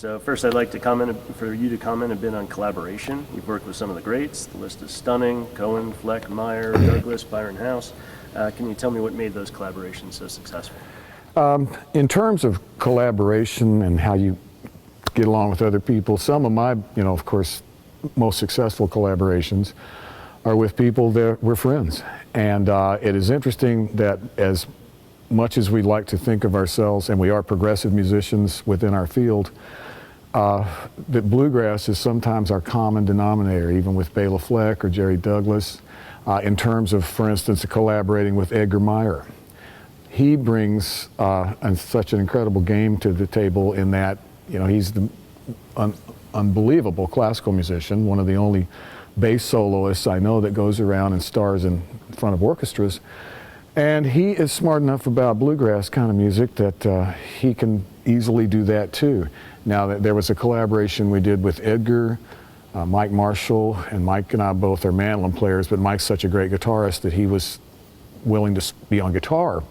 So first, I'd like to for you to comment a bit on collaboration. You've worked with some of the greats. The list is stunning: Cohen, Fleck, Meyer, Douglas, Byron House. Can you tell me what made those collaborations so successful? In terms of collaboration and how you get along with other people, some of my, of course, most successful collaborations are with people that we're friends. And it is interesting that as much as we like to think of ourselves, and we are progressive musicians within our field, that bluegrass is sometimes our common denominator, even with Bela Fleck or Jerry Douglas, in terms of, for instance, collaborating with Edgar Meyer. He brings such an incredible game to the table in that, he's the unbelievable classical musician, one of the only bass soloists I know that goes around and stars in front of orchestras. And he is smart enough about bluegrass kind of music that he can easily do that too. Now, there was a collaboration we did with Edgar, Mike Marshall, and Mike and I both are mandolin players, but Mike's such a great guitarist that he was willing to be on guitar.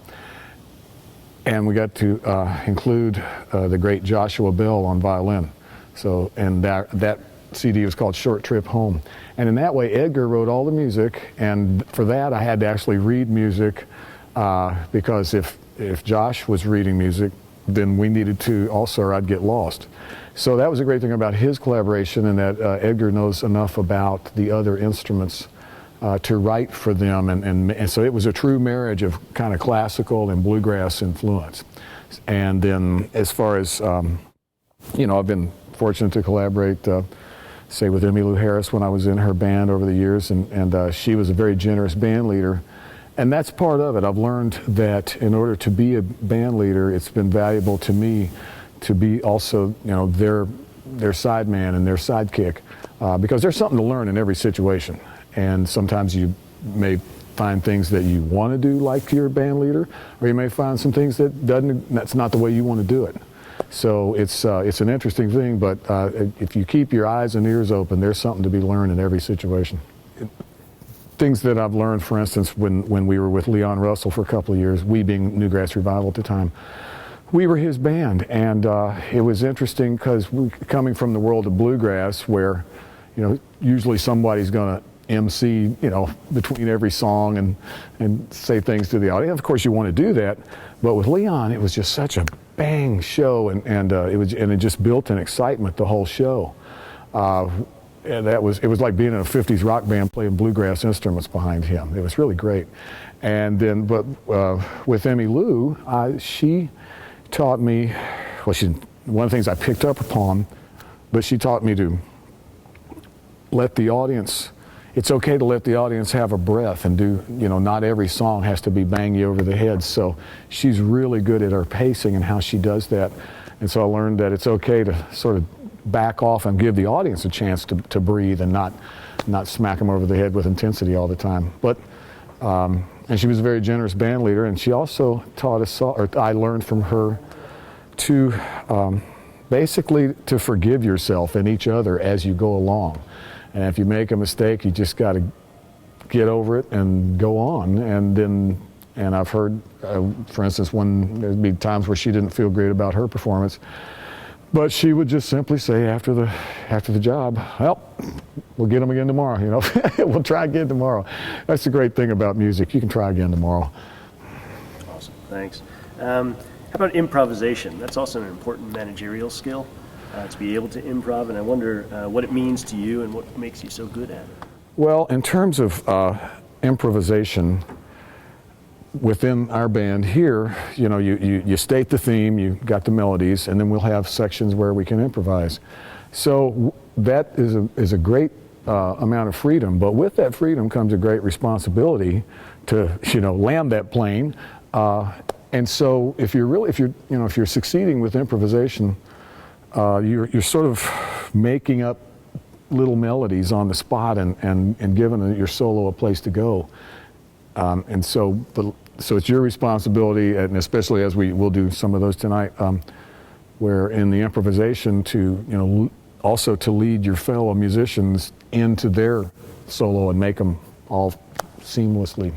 And we got to include the great Joshua Bell on violin. So, and that CD was called Short Trip Home. And in that way, Edgar wrote all the music, and for that I had to actually read music because if Josh was reading music, then we needed to also, or I'd get lost. So that was a great thing about his collaboration, and that Edgar knows enough about the other instruments to write for them, and so it was a true marriage of kind of classical and bluegrass influence. And then as far as, I've been fortunate to collaborate, say with Emmylou Harris when I was in her band over the years, and she was a very generous band leader. And that's part of it. I've learned that in order to be a band leader, it's been valuable to me to be also, their sideman and their sidekick, because there's something to learn in every situation. And sometimes you may find things that you want to do like your band leader, or you may find some things that's not the way you want to do it. So it's an interesting thing, but if you keep your eyes and ears open, there's something to be learned in every situation. Things that I've learned, for instance, when we were with Leon Russell for a couple of years, we being Newgrass Revival at the time, we were his band, and it was interesting because coming from the world of bluegrass where, usually somebody's going to MC, between every song and say things to the audience. Of course, you want to do that, but with Leon, it was just such a bang show, and it just built an excitement the whole show. And it was like being in a 50s rock band playing bluegrass instruments behind him. It was really great. And then, but with Emmylou, she taught me, one of the things I picked up upon, but she taught me to let the audience, it's okay to let the audience have a breath and do, not every song has to be bang you over the head. So she's really good at her pacing and how she does that. And so I learned that it's okay to sort of back off and give the audience a chance to breathe and not smack them over the head with intensity all the time. But and she was a very generous band leader, and she also taught us, or I learned from her to basically to forgive yourself and each other as you go along. And if you make a mistake, you just got to get over it and go on. And I've heard, for instance, there'd be times where she didn't feel great about her performance, but she would just simply say after the job, well, we'll get them again tomorrow, we'll try again tomorrow. That's the great thing about music. You can try again tomorrow. Awesome, thanks. How about improvisation? That's also an important managerial skill, to be able to improv, and I wonder what it means to you and what makes you so good at it. Well, in terms of improvisation, within our band here, you state the theme, you got the melodies, and then we'll have sections where we can improvise. So that is a great amount of freedom, but with that freedom comes a great responsibility to land that plane. And so if you're succeeding with improvisation, you're sort of making up little melodies on the spot and giving your solo a place to go. And so it's your responsibility, and especially as we'll do some of those tonight, where in the improvisation to also to lead your fellow musicians into their solo and make them all seamlessly.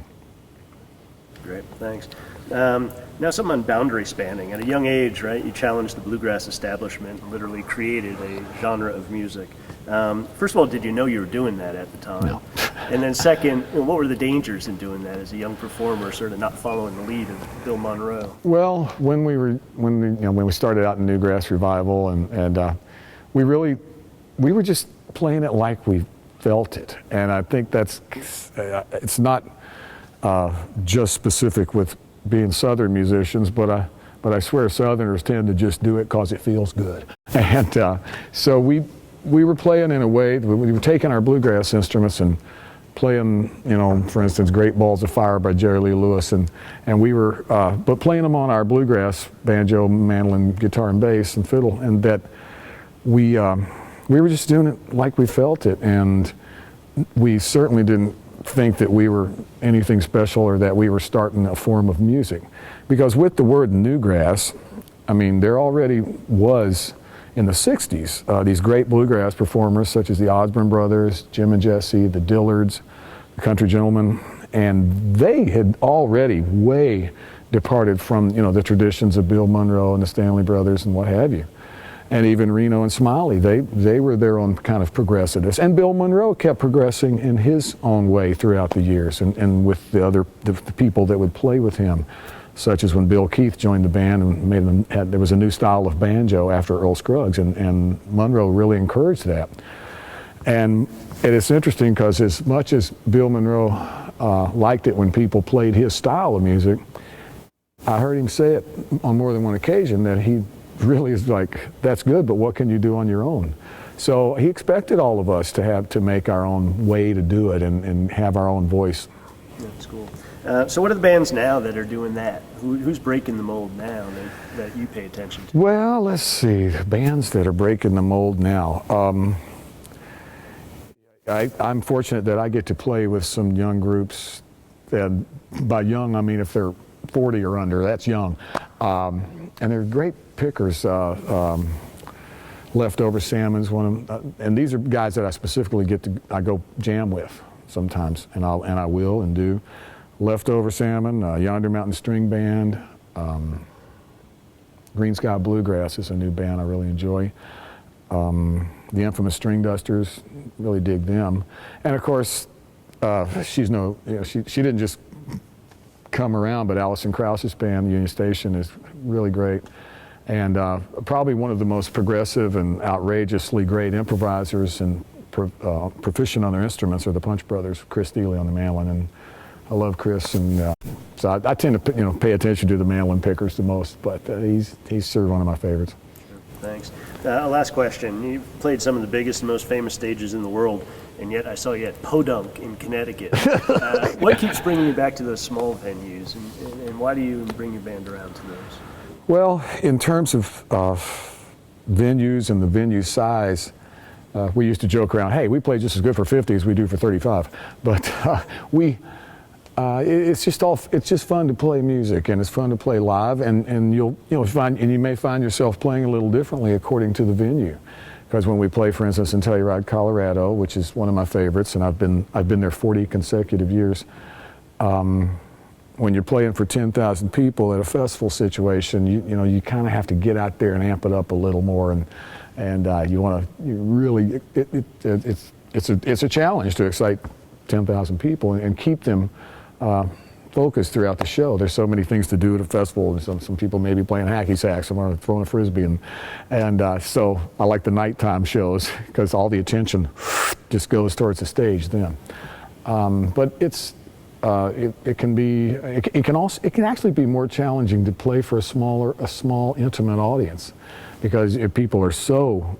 Great. great. Thanks. Now something on boundary spanning. At a young age, right, you challenged the bluegrass establishment and literally created a genre of music. First of all, did you know you were doing that at the time? No. And then second, what were the dangers in doing that as a young performer, sort of not following the lead of Bill Monroe? Well, when we started out in Newgrass Revival, and we were just playing it like we felt it, and I think it's not just specific with being Southern musicians, but I swear Southerners tend to just do it because it feels good, and so we were playing in a way. We were taking our bluegrass instruments and playing, for instance, Great Balls of Fire by Jerry Lee Lewis, and we were, but playing them on our bluegrass, banjo, mandolin, guitar, and bass, and fiddle, and that we were just doing it like we felt it, and we certainly didn't think that we were anything special or that we were starting a form of music, because with the word Newgrass, I mean, there already was, in the 60s, these great bluegrass performers such as the Osborne Brothers, Jim and Jesse, the Dillards, the Country Gentlemen, and they had already way departed from the traditions of Bill Monroe and the Stanley Brothers and what have you. And even Reno and Smiley, they were their own kind of progressivists. And Bill Monroe kept progressing in his own way throughout the years, and with the people that would play with him, such as when Bill Keith joined the band and there was a new style of banjo after Earl Scruggs, and Monroe really encouraged that. And it's interesting because as much as Bill Monroe liked it when people played his style of music, I heard him say it on more than one occasion that he really is like, that's good, but what can you do on your own? So he expected all of us to make our own way to do it and have our own voice. That's cool. So what are the bands now that are doing that? Who's breaking the mold now that you pay attention to? Well, let's see, bands that are breaking the mold now. I'm fortunate that I get to play with some young groups, and by young I mean if they're 40 or under, that's young. And they're great pickers. Leftover Salmon's one of them, and these are guys that I specifically I go jam with sometimes, and I will and do. Leftover Salmon, Yonder Mountain String Band, Green Sky Bluegrass is a new band I really enjoy. The infamous String Dusters, really dig them. And of course, she didn't just come around, but Alison Krause's band, Union Station, is really great. And probably one of the most progressive and outrageously great improvisers and proficient on their instruments are the Punch Brothers, Chris Steele on the mandolin. And I love Chris, and so I tend to pay attention to the mandolin pickers the most, but he's sort of one of my favorites. Thanks. Last question. You've played some of the biggest and most famous stages in the world, and yet I saw you at Podunk in Connecticut. What keeps bringing you back to those small venues, and why do you bring your band around to those? Well, in terms of venues and the venue size, we used to joke around, hey, we play just as good for 50 as we do for 35. But it's just fun to play music, and it's fun to play live, and you may find yourself playing a little differently according to the venue. Because when we play, for instance, in Telluride, Colorado, which is one of my favorites, and I've been there 40 consecutive years. When you're playing for 10,000 people at a festival situation, you kind of have to get out there and amp it up a little more, and it's a challenge to excite 10,000 people and keep them focused throughout the show. There's so many things to do at a festival. Some people may be playing hacky sack, some are throwing a frisbee, and so I like the nighttime shows because all the attention just goes towards the stage then. But it can actually be more challenging to play for a small intimate audience, because people are so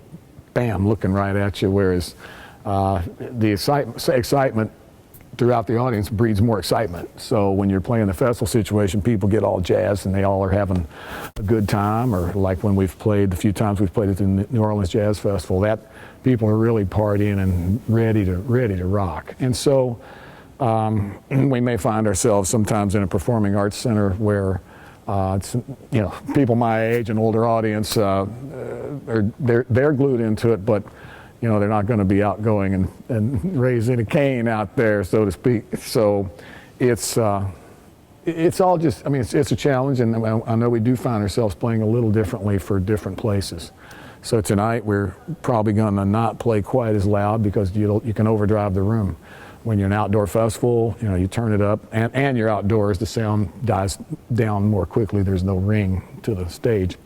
looking right at you, whereas the excitement throughout the audience breeds more excitement. So when you're playing the festival situation, people get all jazzed and they all are having a good time, or like when the few times we've played at the New Orleans Jazz Festival, that people are really partying and ready to rock. And so we may find ourselves sometimes in a performing arts center where people my age and older audience, they're glued into it, but they're not going to be outgoing and raising a cane out there, so to speak. So it's it's all just, I mean, it's a challenge, and I know we do find ourselves playing a little differently for different places. So tonight we're probably going to not play quite as loud because you can overdrive the room. When you're an outdoor festival, you know, you turn it up, and you're outdoors, the sound dies down more quickly. There's no ring to the stage.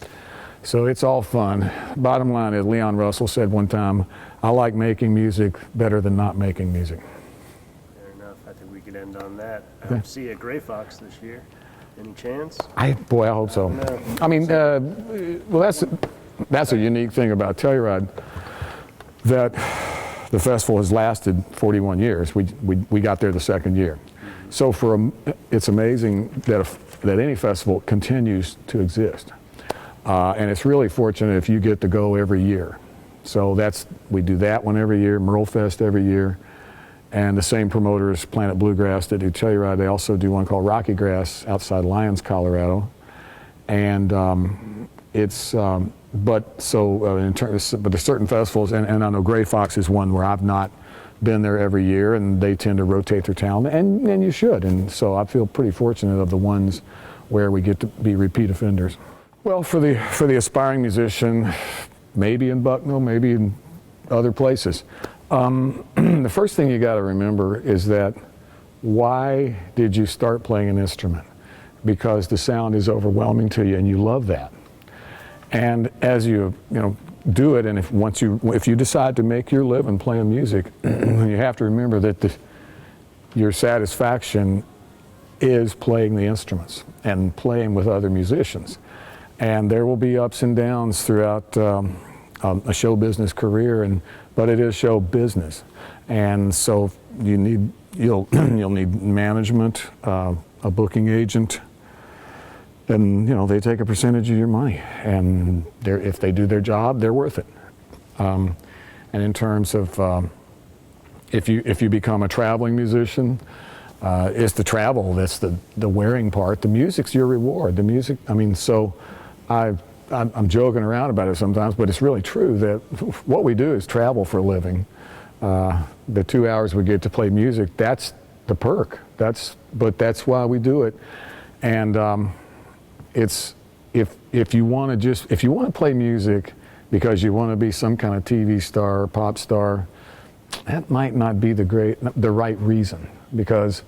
So it's all fun. Bottom line is, Leon Russell said one time, I like making music better than not making music. Fair enough. I think we could end on that. I Okay. hope to see you at Gray Fox this year. Any chance? I hope so. No. I mean, well, that's a unique thing about Telluride, that the festival has lasted 41 years. We got there the second year. So it's amazing that any festival continues to exist. And it's really fortunate if you get to go every year. So we do that one every year, Merle Fest every year. And the same promoters, Planet Bluegrass, that do Telluride, they also do one called Rocky Grass outside Lyons, Colorado. And but there's certain festivals, and I know Gray Fox is one where I've not been there every year, and they tend to rotate their talent, and you should. And so I feel pretty fortunate of the ones where we get to be repeat offenders. Well, for the aspiring musician, maybe in Bucknell, maybe in other places. The first thing you got to remember is that, why did you start playing an instrument? Because the sound is overwhelming to you and you love that. And as you do it, and if you decide to make your living playing music, you have to remember that your satisfaction is playing the instruments and playing with other musicians. And there will be ups and downs throughout a show business career, but it is show business. And so you'll need management, a booking agent, and they take a percentage of your money. And if they do their job, they're worth it. And in terms of if you become a traveling musician, it's the travel that's the wearing part. The music's your reward. The music, so I'm joking around about it sometimes, but it's really true that what we do is travel for a living. The 2 hours we get to play music, that's the perk. But that's why we do it. And it's if you want to play music because you want to be some kind of TV star or pop star, that might not be the right reason, because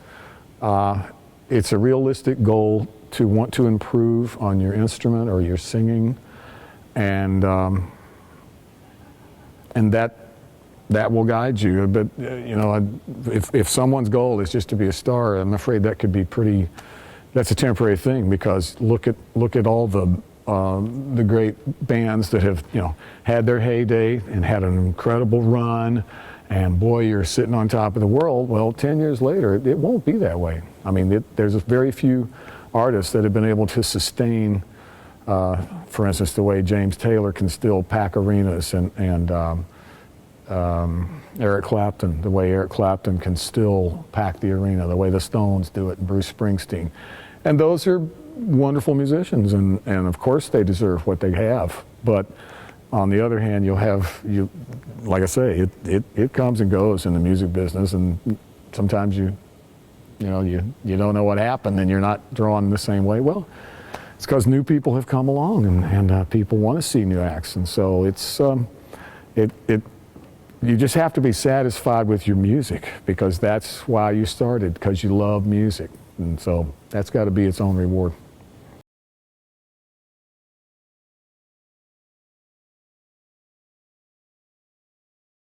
it's a realistic goal to want to improve on your instrument or your singing, and that will guide you. But if someone's goal is just to be a star, I'm afraid that could be that's a temporary thing, because look at all the great bands that have had their heyday and had an incredible run, and boy, you're sitting on top of the world. Well, 10 years later, it won't be that way. I mean, there's very few artists that have been able to sustain, for instance, the way James Taylor can still pack arenas, and Eric Clapton, the way Eric Clapton can still pack the arena, the way the Stones do it, and Bruce Springsteen. And those are wonderful musicians, and of course they deserve what they have. But on the other hand, like I say, it comes and goes in the music business, and sometimes you don't know what happened and you're not drawn the same way. Well, it's because new people have come along, and people want to see new acts, and so you just have to be satisfied with your music, because that's why you started, because you love music, and so that's got to be its own reward.